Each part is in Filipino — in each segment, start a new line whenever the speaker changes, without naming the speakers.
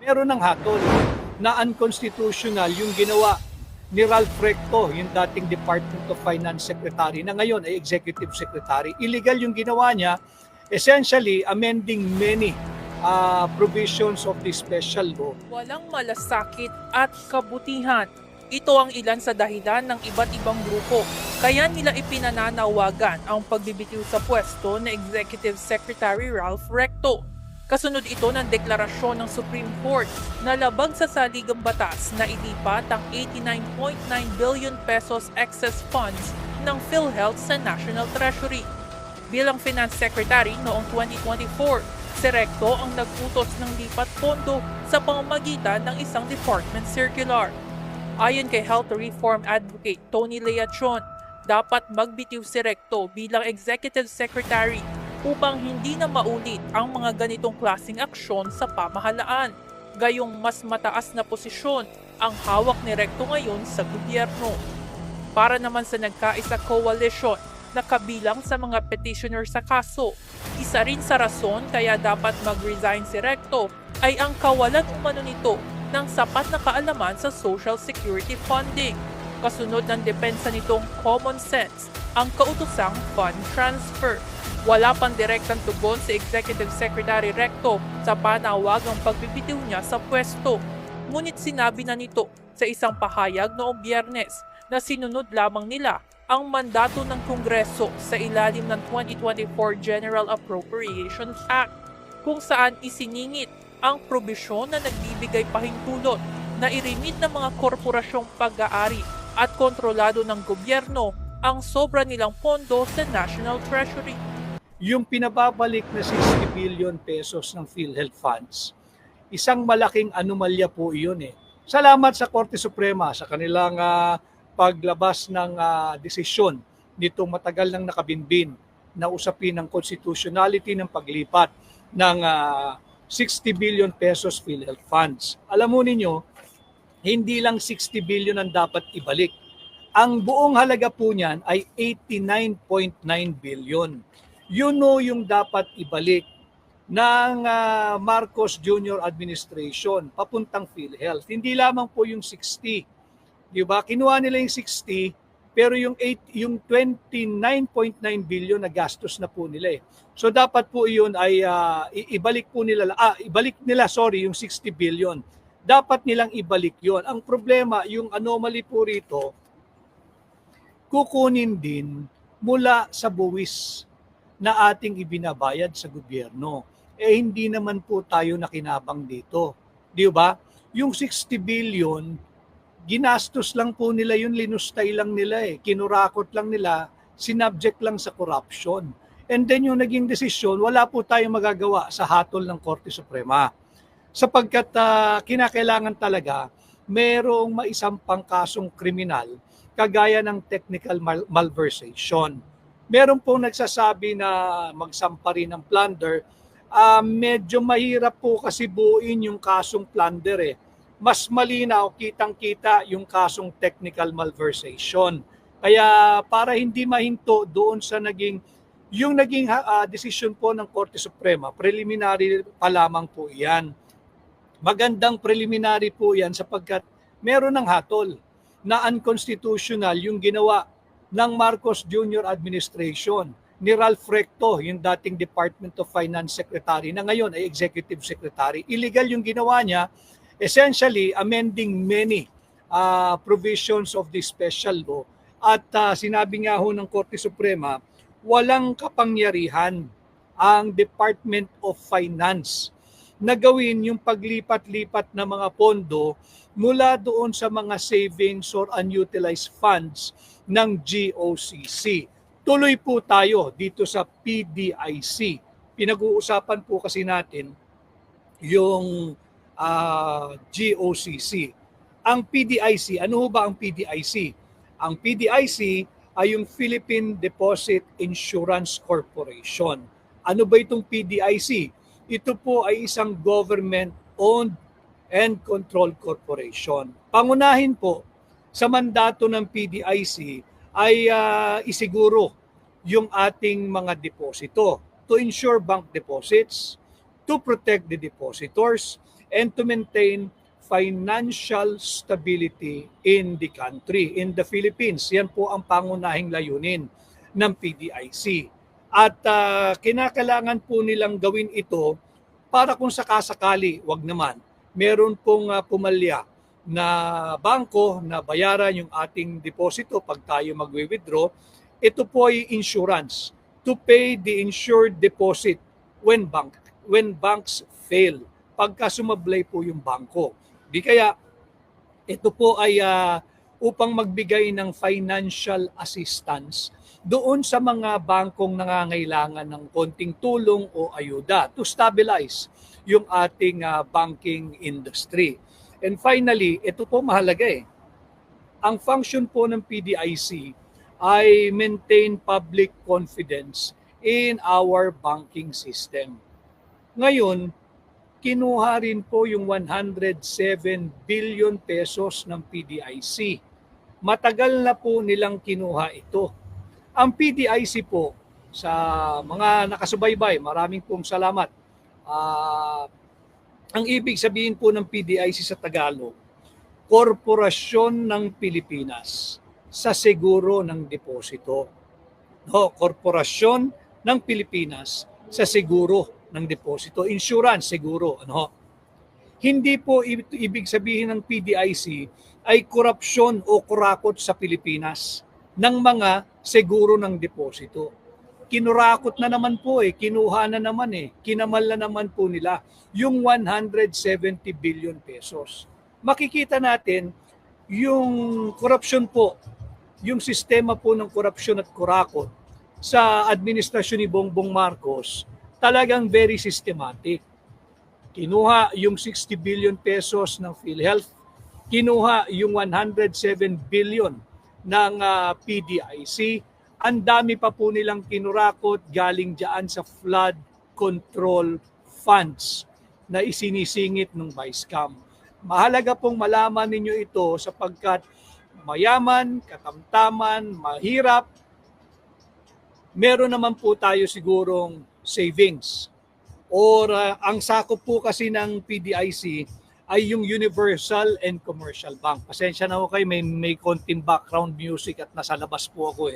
Meron ng hatol na unconstitutional yung ginawa ni Ralph Recto, yung dating Department of Finance Secretary na ngayon ay Executive Secretary. Illegal yung ginawa niya, essentially amending many provisions of the special law.
Walang malasakit at kabutihan. Ito ang ilan sa dahilan ng iba't ibang grupo. Kaya nila ipinananawagan ang pagbibitiw sa pwesto na Executive Secretary Ralph Recto. Kasunod ito ng deklarasyon ng Supreme Court na labag sa saligang batas na ilipat ang 89.9 billion pesos excess funds ng PhilHealth sa National Treasury. Bilang Finance Secretary noong 2024, si Recto ang nag-utos ng lipat pondo sa pamamagitan ng isang department circular. Ayon kay Health Reform Advocate Tony Leachon, dapat magbitiw si Recto bilang Executive Secretary upang hindi na maulit ang mga ganitong klaseng aksyon sa pamahalaan. Gayong mas mataas na posisyon ang hawak ni Recto ngayon sa gobyerno. Para naman sa Nagkaisa Coalition na kabilang sa mga petitioner sa kaso, isa rin sa rason kaya dapat mag-resign si Recto ay ang kawalan umano nito ng sapat na kaalaman sa Social Security funding. Kasunod ng depensa nitong common sense ang kautosang fund transfer. Wala pang direktang tugon si Executive Secretary Recto sa panawagang pagbibitiw niya sa pwesto. Ngunit sinabi na nito sa isang pahayag noong Biyernes na sinunod lamang nila ang mandato ng Kongreso sa ilalim ng 2024 General Appropriations Act, kung saan isiningit ang probisyon na nagbibigay pahintulot na irimit ng mga korporasyong pag-aari at kontrolado ng gobyerno ang sobra nilang pondo sa National Treasury.
Yung pinababalik na 60 billion pesos ng PhilHealth funds, isang malaking anomalya po iyon eh. Salamat sa Korte Suprema sa kanilang paglabas ng desisyon nitong matagal nang nakabinbin na usapin ng constitutionality ng paglipat ng 60 billion pesos PhilHealth funds. Alam mo ninyo, hindi lang 60 billion ang dapat ibalik. Ang buong halaga po niyan ay 89.9 billion. Yun yung dapat ibalik ng Marcos Jr. Administration papuntang PhilHealth. Hindi lamang po yung 60. Di ba? Kinuha nila yung 60, pero yung 29.9 billion na gastos na po nila eh. So dapat po iyon ay ibalik nila yung 60 billion. Dapat nilang ibalik yon. Ang problema, yung anomaly po rito, kukunin din mula sa buwis na ating ibinabayad sa gobyerno. Eh hindi naman po tayo nakinabang dito. Di ba? Yung 60 billion, ginastos lang po nila yun, linustay lang nila eh. Kinurakot lang nila, sinubject lang sa corruption. And then yung naging desisyon, wala po tayong magagawa sa hatol ng Korte Suprema. Sapagkat kinakailangan talaga merong maisampang kasong kriminal kagaya ng technical malversation. Meron pong nagsasabi na magsampa rin ng plunder. Medyo mahirap po kasi buuin yung kasong plunder eh. Mas malinaw, kitang-kita yung kasong technical malversation. Kaya para hindi mahinto doon sa naging decision po ng Korte Suprema, preliminary pa lamang po yan. Magandang preliminary po yan sapagkat meron ng hatol na unconstitutional yung ginawa ng Marcos Jr. Administration ni Ralph Recto, yung dating Department of Finance Secretary na ngayon ay Executive Secretary. Illegal yung ginawa niya, essentially amending many provisions of the special law. At sinabi nga ho ng Korte Suprema, walang kapangyarihan ang Department of Finance na gawin yung paglipat-lipat ng mga pondo mula doon sa mga savings or unutilized funds ng GOCC. Tuloy po tayo dito sa PDIC. Pinag-uusapan po kasi natin yung GOCC. Ang PDIC, ano ba ang PDIC? Ang PDIC ay yung Philippine Deposit Insurance Corporation. Ano ba itong PDIC? Ito po ay isang government-owned and controlled corporation. Pangunahin po sa mandato ng PDIC ay isiguro yung ating mga deposito to ensure bank deposits, to protect the depositors, and to maintain financial stability in the country, in the Philippines. Yan po ang pangunahing layunin ng PDIC. At kinakailangan po nilang gawin ito para kung sakasakali, wag naman, meron pong pumalya na bangko na bayaran yung ating deposito pag tayo magwi-withdraw, ito po ay insurance to pay the insured deposit when banks fail, pagka sumablay po yung bangko. Di kaya ito po ay upang magbigay ng financial assistance doon sa mga bangkong nangangailangan ng konting tulong o ayuda to stabilize yung ating banking industry. And finally, ito po mahalaga eh. Ang function po ng PDIC ay maintain public confidence in our banking system. Ngayon, kinuha rin po yung 107 billion pesos ng PDIC. Matagal na po nilang kinuha ito. Ang PDIC po, sa mga nakasubaybay, maraming pong salamat. Ang ibig sabihin po ng PDIC sa Tagalog, Korporasyon ng Pilipinas sa Seguro ng Deposito. No, Korporasyon ng Pilipinas sa Seguro ng Deposito. Insurance, seguro. Ano? Hindi po ibig sabihin ng PDIC ay korupsyon o kurakot sa Pilipinas ng mga seguro ng deposito. Kinurakot na naman po kinuha na naman kinamal na naman po nila yung 170 billion pesos. Makikita natin yung korupsyon po, yung sistema po ng korupsyon at kurakot sa administrasyon ni Bongbong Marcos, talagang very systematic. Kinuha yung 60 billion pesos ng PhilHealth, kinuha yung 107 billion ng PDIC, ang dami pa po nilang kinurakot galing dyan sa flood control funds na isinisingit ng Vice-Cam. Mahalaga pong malaman ninyo ito sapagkat mayaman, katamtaman, mahirap, meron naman po tayo sigurong savings. Or ang sakop po kasi ng PDIC ay yung Universal and Commercial Bank. Pasensya na ako kayo, may konting background music at nasa labas po ako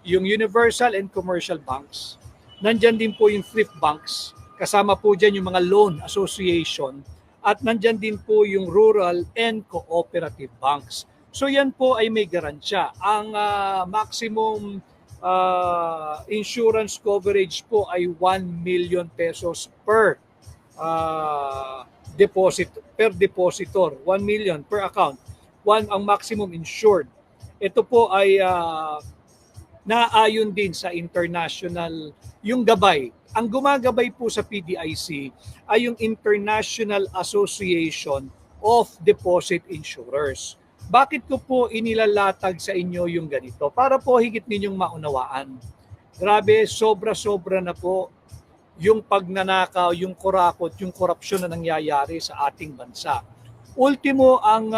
Yung Universal and Commercial Banks, nandyan din po yung thrift banks, kasama po dyan yung mga loan association, at nandyan din po yung rural and cooperative banks. So yan po ay may garansya. Ang maximum insurance coverage po ay 1 million pesos per depositor, 1 million per account. Ang maximum insured. Ito po ay naayon din sa international, yung gabay. Ang gumagabay po sa PDIC ay yung International Association of Deposit Insurers. Bakit ko po inilalatag sa inyo yung ganito? Para po higit ninyong maunawaan. Grabe, sobra-sobra na po yung pagnanakaw, yung kurakot, yung korupsyon na nangyayari sa ating bansa. Ultimo, ang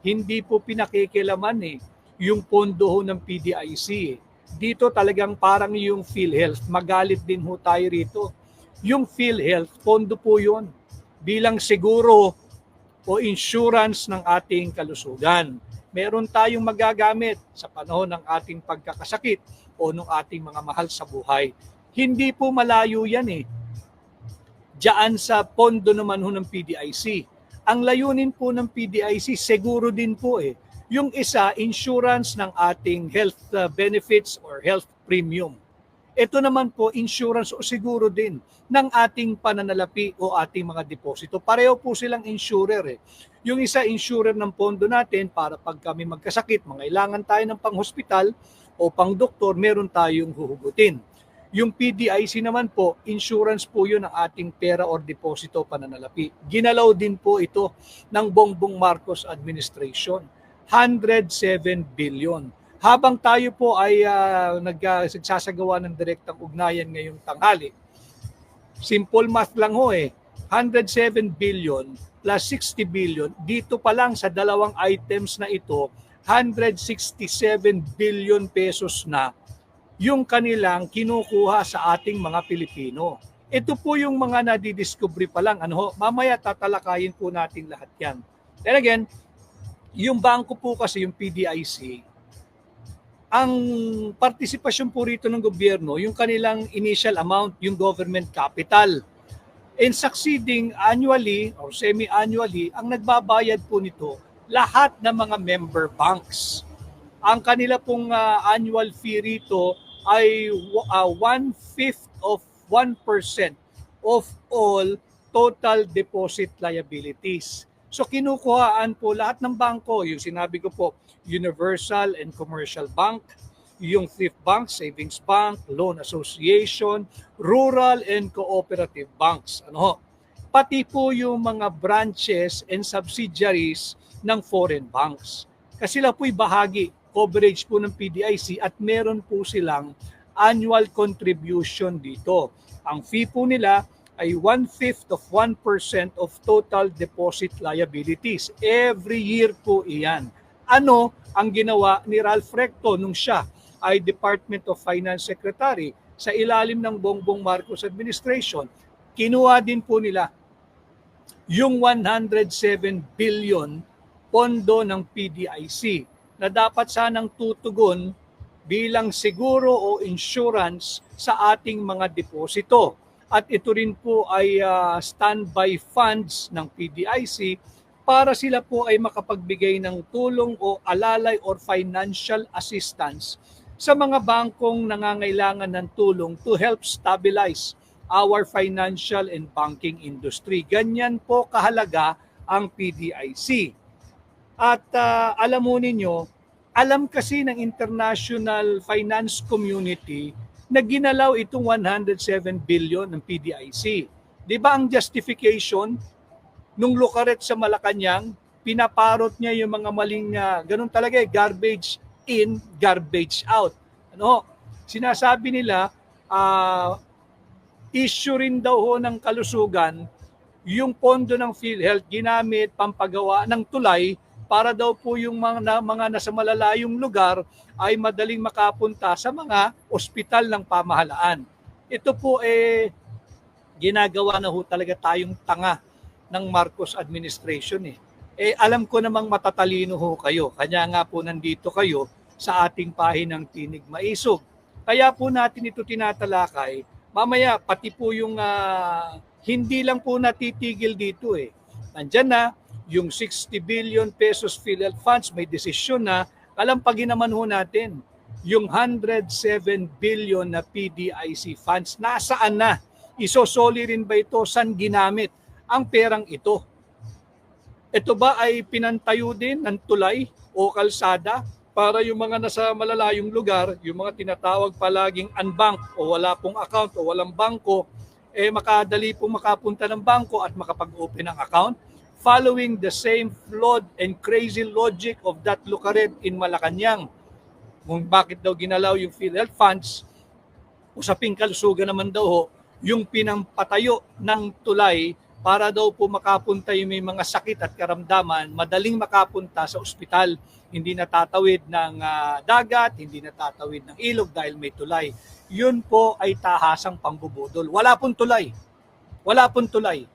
hindi po pinakikilaman yung pondo ng PDIC. Dito talagang parang yung PhilHealth, magalit din ho tayo rito. Yung PhilHealth, pondo po yun bilang seguro o insurance ng ating kalusugan. Meron tayong magagamit sa panahon ng ating pagkakasakit o ng ating mga mahal sa buhay. Hindi po malayo yan Diyan sa pondo naman ho ng PDIC. Ang layunin po ng PDIC, seguro din po Yung isa, insurance ng ating health benefits or health premium. Ito naman po, insurance o seguro din ng ating pananalapi o ating mga deposito. Pareho po silang insurer Yung isa, insurer ng pondo natin para pag kami magkasakit, mangailangan tayo ng pang-hospital o pang-doktor, meron tayong huhugutin. Yung PDIC naman po, insurance po yun ng ating pera or deposito pananalapi. Ginalaw din po ito ng Bongbong Marcos administration. 107 billion. Habang tayo po ay nagsasagawa ng direktang ugnayan ngayong tanghali, simple math lang 107 billion plus 60 billion, dito pa lang sa dalawang items na ito, 167 billion pesos na yung kanilang kinukuha sa ating mga Pilipino. Ito po yung mga nadidiscovery pa lang. Mamaya tatalakayin po natin lahat yan. Then again, yung bangko po kasi, yung PDIC, ang partisipasyon po rito ng gobyerno, yung kanilang initial amount, yung government capital. And succeeding annually or semi-annually, ang nagbabayad po nito, lahat ng mga member banks. Ang kanila pong annual fee rito ay 1/5 of 1% of all total deposit liabilities. So kinukuhaan po lahat ng bangko, yung sinabi ko po, Universal and Commercial Bank, yung Thrift Bank, Savings Bank, Loan Association, Rural and Cooperative Banks. Pati po yung mga branches and subsidiaries ng foreign banks. Kasi sila po'y bahagi, coverage po ng PDIC at meron po silang annual contribution dito. Ang fee po nila ay 1/5 of 1% of total deposit liabilities. Every year po iyan. Ano ang ginawa ni Ralph Recto nung siya ay Department of Finance Secretary sa ilalim ng Bongbong Marcos administration? Kinuha din po nila yung 107 billion pondo ng PDIC na dapat sanang tutugon bilang siguro o insurance sa ating mga deposito. At ito rin po ay standby funds ng PDIC para sila po ay makapagbigay ng tulong o alalay or financial assistance sa mga bangkong nangangailangan ng tulong to help stabilize our financial and banking industry. Ganyan po kahalaga ang PDIC. At alam mo ninyo, alam kasi ng international finance community na ginalaw itong 107 billion ng PDIC. Di ba ang justification nung Lucaret sa Malacanang, pinaparot niya yung mga maling, ganun talaga garbage in, garbage out. Sinasabi nila, issue rin daw ho ng kalusugan, yung pondo ng PhilHealth ginamit pampagawa ng tulay para daw po yung mga nasa malalayong lugar ay madaling makapunta sa mga ospital ng pamahalaan. Ito po ginagawa na ho talaga tayong tanga ng Marcos administration. Alam ko namang matatalino ho kayo. Kanya nga po nandito kayo sa ating pahinang Tinig Maisog. Kaya po natin ito tinatalakay. Mamaya pati po yung hindi lang po natitigil dito. Nandyan na yung 60 billion pesos PhilHealth funds, may desisyon na, kalampagin naman ho natin yung 107 billion na PDIC funds. Nasaan na? Isosoli rin ba ito? Saan ginamit ang perang ito? Ito ba ay pinantayo din ng tulay o kalsada para yung mga nasa malalayong lugar, yung mga tinatawag palaging unbank o wala pong account o walang bangko, makadali pong makapunta ng bangko at makapag-open ng account? Following the same flawed and crazy logic of that Lucaret in Malacanang. Kung bakit daw ginalaw yung PhilHealth funds, usaping kalusugan naman daw ho, yung pinampatayo ng tulay para daw po makapunta yung may mga sakit at karamdaman, madaling makapunta sa ospital. Hindi natatawid ng dagat, hindi natatawid ng ilog dahil may tulay. Yun po ay tahasang pambubudol. Wala pong tulay. Wala pong tulay.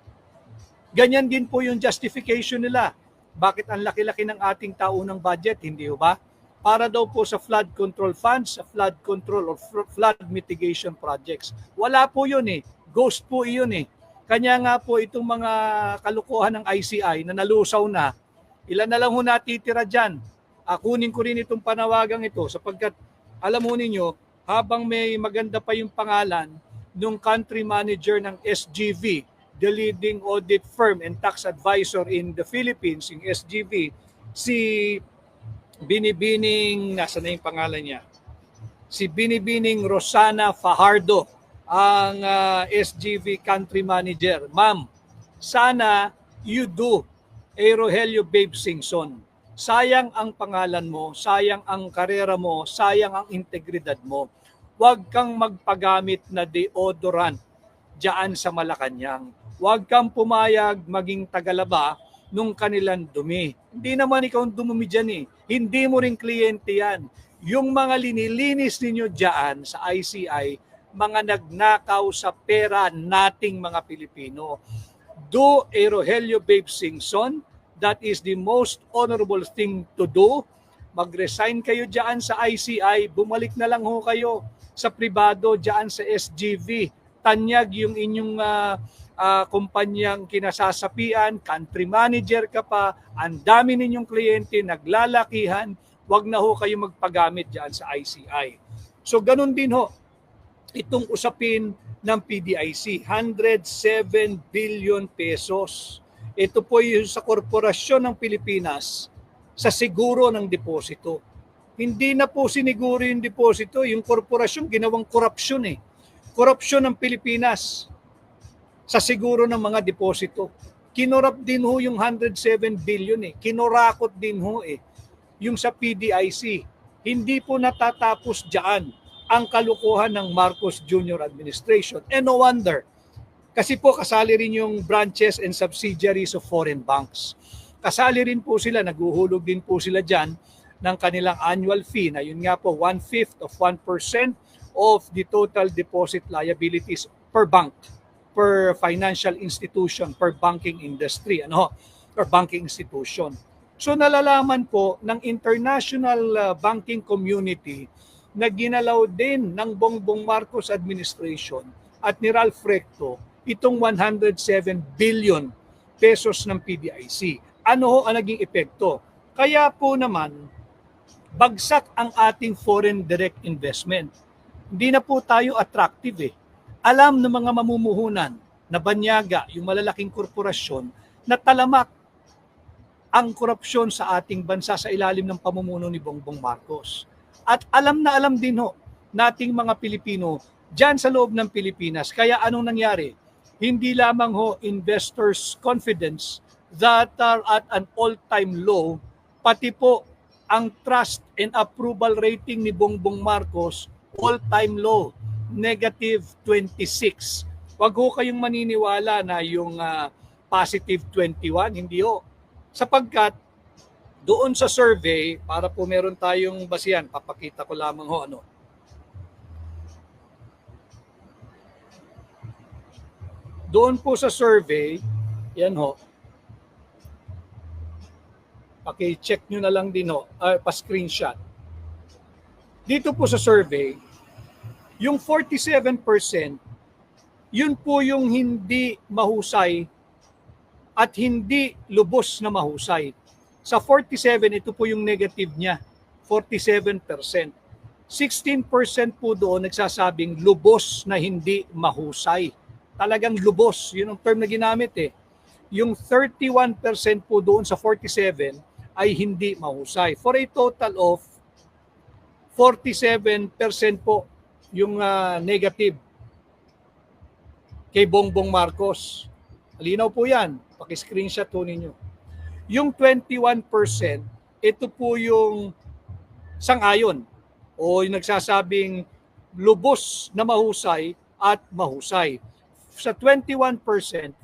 Ganyan din po yung justification nila. Bakit ang laki-laki ng ating taunang budget, hindi ba? Para daw po sa flood control funds, sa flood control or flood mitigation projects. Wala po yun Ghost po iyon Kanya nga po itong mga kalukuhan ng ICI na nalusaw na, ilan na lang ho natitira dyan. Kunin ko rin itong panawagang ito sapagkat alam mo ninyo, habang may maganda pa yung pangalan ng country manager ng SGV, the leading audit firm and tax advisor in the Philippines, yung SGV, si Binibining, nasa na yung pangalan niya? Si Binibining Rosana Fajardo, ang SGV country manager. Ma'am, sana you do Rogelio Babe Singson. Sayang ang pangalan mo, sayang ang karera mo, sayang ang integridad mo. Huwag kang magpagamit na deodorant diyan sa Malacanang. Huwag kang pumayag maging tagalaba nung kanilang dumi. Hindi naman ikaw dumumi dyan Hindi mo rin kliyente yan. Yung mga linilinis ninyo diyan sa ICI, mga nagnakaw sa pera nating mga Pilipino. Do a Rogelio Babe Singson, that is the most honorable thing to do. Mag-resign kayo dyan sa ICI, bumalik na lang ho kayo sa pribado dyan sa SGV. Tanyag yung inyong kumpanyang kinasasapian, country manager ka pa, ang dami ninyong kliyente, naglalakihan, wag na ho kayo magpagamit dyan sa ICI. So ganun din ho, itong usapin ng PDIC, 107 billion pesos. Ito po yung sa korporasyon ng Pilipinas sa siguro ng deposito. Hindi na po siniguro yung deposito, yung korporasyon ginawang korupsyon eh. Korupsyon ng Pilipinas sa siguro ng mga deposito. Kinurap din ho yung 107 billion eh. Kinurakot din ho eh. Yung sa PDIC. Hindi po natatapos dyan ang kalukuhan ng Marcos Jr. administration. And no wonder. Kasi po kasali rin yung branches and subsidiaries of foreign banks. Kasali rin po sila, naguhulog din po sila dyan ng kanilang annual fee na yun nga po 1/5 of 1% of the total deposit liabilities per bank, per financial institution, per banking industry, or banking institution. So nalalaman po ng international banking community na ginalaw din ng Bongbong Marcos administration at ni Ralph Recto itong 107 billion pesos ng PDIC. Ano ho ang naging epekto? Kaya po naman, bagsak ang ating foreign direct investment. Hindi na po tayo attractive eh. Alam ng mga mamumuhunan na banyaga, yung malalaking korporasyon, na talamak ang korupsyon sa ating bansa sa ilalim ng pamumuno ni Bongbong Marcos. At alam na alam din ho nating mga Pilipino dyan sa loob ng Pilipinas. Kaya anong nangyari? Hindi lamang ho investors' confidence that are at an all-time low, pati po ang trust and approval rating ni Bongbong Marcos all-time low, -26. Wag ho kayong maniniwala na yung +21, hindi ho. Sapagkat doon sa survey, para po meron tayong basihan, papakita ko lamang ho Doon po sa survey, yan ho, paki-check nyo na lang din ho, pa-screenshot. Dito po sa survey, yung 47%, yun po yung hindi mahusay at hindi lubos na mahusay. Sa 47, ito po yung negative niya, 47%. 16% po doon nagsasabing lubos na hindi mahusay. Talagang lubos, yun ang term na ginamit eh. Yung 31% po doon sa 47 ay hindi mahusay. For a total of 47% po yung negative kay Bongbong Marcos. Malinaw po yan. Paki-screenshot po ninyo. Yung 21%, ito po yung sang-ayon o yung nagsasabing lubos na mahusay at mahusay. Sa 21%,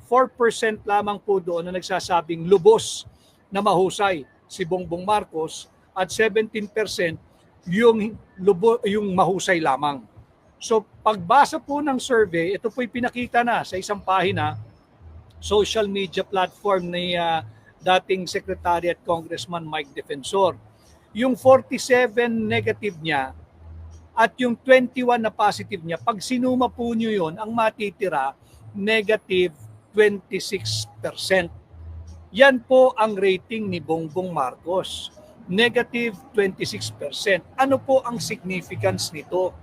4% lamang po doon na nagsasabing lubos na mahusay si Bongbong Marcos at 17% yung mahusay lamang. So pagbasa po ng survey, ito po'y pinakita na sa isang pahina, social media platform ni dating Secretary at Congressman Mike Defensor. Yung 47 negative niya at yung 21 na positive niya, pag sinuma po nyo yun, ang matitira, negative 26%. Yan po ang rating ni Bongbong Marcos, negative 26%. Ano po ang significance nito?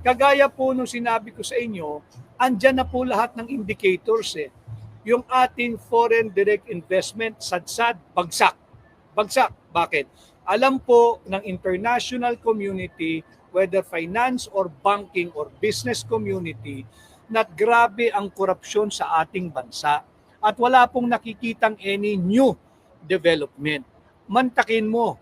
Kagaya po nung sinabi ko sa inyo, andyan na po lahat ng indicators eh. Yung ating foreign direct investment, sadsad, bagsak. Bagsak. Bakit? Alam po ng international community, whether finance or banking or business community, na grabe ang korupsyon sa ating bansa. At wala pong nakikitang any new development. Mantakin mo,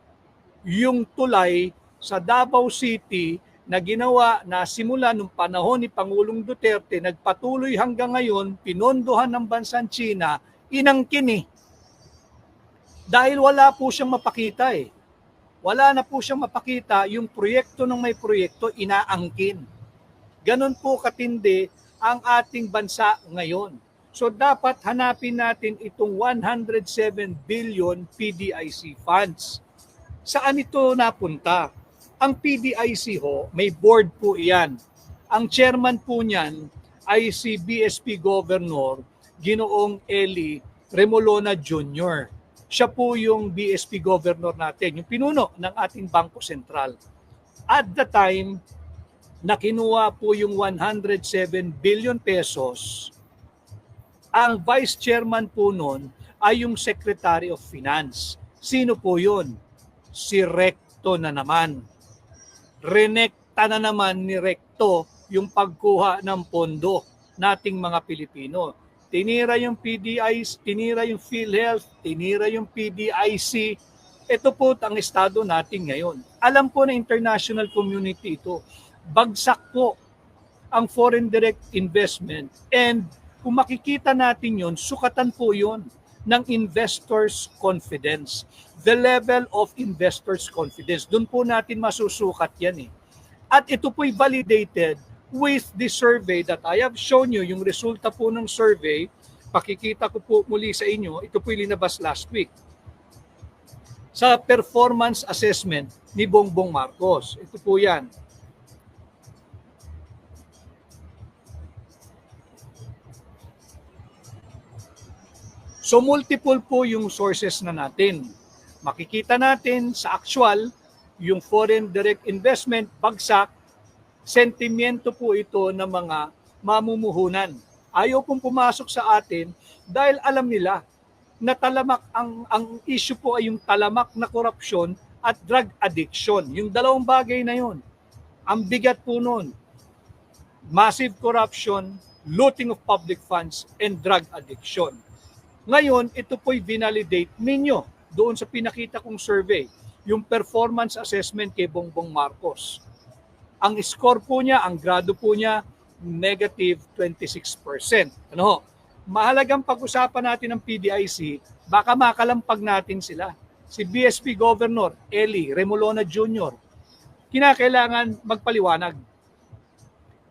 yung tulay sa Davao City na ginawa na simula nung panahon ni Pangulong Duterte, nagpatuloy hanggang ngayon, pinondohan ng bansang China, inangkin eh. Dahil wala po siyang mapakita eh. Wala na po siyang mapakita, yung proyekto ng may proyekto, inaangkin. Ganon po katindi ang ating bansa ngayon. So dapat hanapin natin itong 107 billion PDIC funds. Saan ito napunta? Ang PDIC ho, may board po iyan. Ang chairman po niyan ay si BSP Governor Ginoong Eli Remolona Jr. Siya po yung BSP Governor natin, yung pinuno ng ating Bangko Sentral. At the time na kinuha po yung 107 billion pesos, ang vice chairman po noon ay yung Secretary of Finance. Sino po yun? Si Recto na naman. Renekta na naman ni Recto yung pagkuha ng pondo nating mga Pilipino. Tinira yung PDIC, tinira yung PhilHealth, tinira yung PDIC. Ito po ang estado natin ngayon. Alam po na international community ito. Bagsak po ang foreign direct investment, and kung makikita natin yon, sukatan po yon ng investors' confidence. The level of investors' confidence. Doon po natin masusukat yan eh. At ito po'y validated with the survey that I have shown you, yung resulta po ng survey, pakikita ko po muli sa inyo, ito po'y linabas last week. Sa performance assessment ni Bongbong Marcos. Ito po yan. So multiple po yung sources na natin. Makikita natin sa actual, yung foreign direct investment, bagsak, sentimiento po ito ng mga mamumuhunan. Ayaw pong pumasok sa atin dahil alam nila na talamak, ang issue po ay yung talamak na korupsyon at drug addiction. Yung dalawang bagay na yun. Ang bigat po nun. Massive corruption, looting of public funds, and drug addiction. Ngayon, ito po'y vinalidate ninyo doon sa pinakita kong survey, yung performance assessment kay Bongbong Marcos. Ang score po niya, ang grado po niya, negative 26%. Ano? Mahalagang pag-usapan natin ng PDIC, baka makalampag natin sila. Si BSP Governor Eli Remolona Jr., kinakailangan magpaliwanag.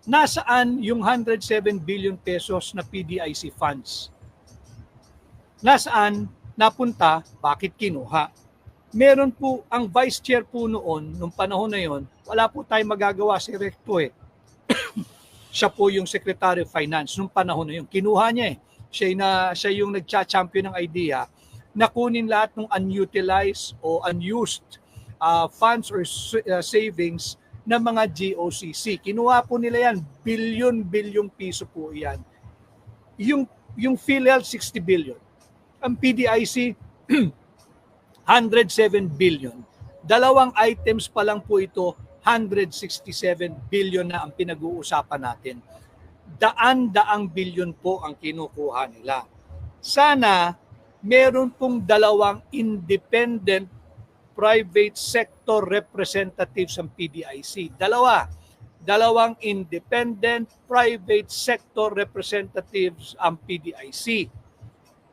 Nasaan yung 107 billion pesos na PDIC funds? Nasaan napunta, bakit kinuha? Meron po ang vice chair po noon, nung panahon na yon, wala po tayong magagawa si Recto eh. Siya po yung Secretary of Finance nung panahon na yun. Kinuha niya eh. Siya yung nagcha-champion ng idea na kunin lahat ng unutilized o unused funds or savings ng mga GOCC. Kinuha po nila yan, bilyon piso po yan. Yung PhilHealth, 60 billion. Ang PDIC, 107 billion. Dalawang items pa lang po ito, 167 billion na ang pinag-uusapan natin. Daan-daang bilyon po ang kinukuha nila. Sana meron pong dalawang independent private sector representatives ang PDIC. Dalawang independent private sector representatives ang PDIC.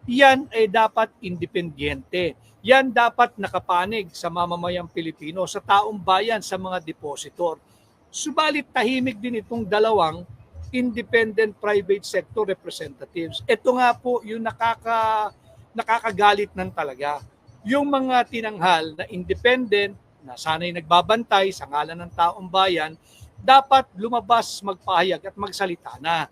Yan ay dapat independyente. Yan dapat nakapanig sa mamamayang Pilipino, sa taong bayan, sa mga depositor. Subalit tahimik din itong dalawang independent private sector representatives. Ito nga po yung nakakagalit ng talaga. Yung mga tinanghal na independent, na sana'y nagbabantay sa ngalan ng taong bayan, dapat lumabas, magpahayag at magsalita na.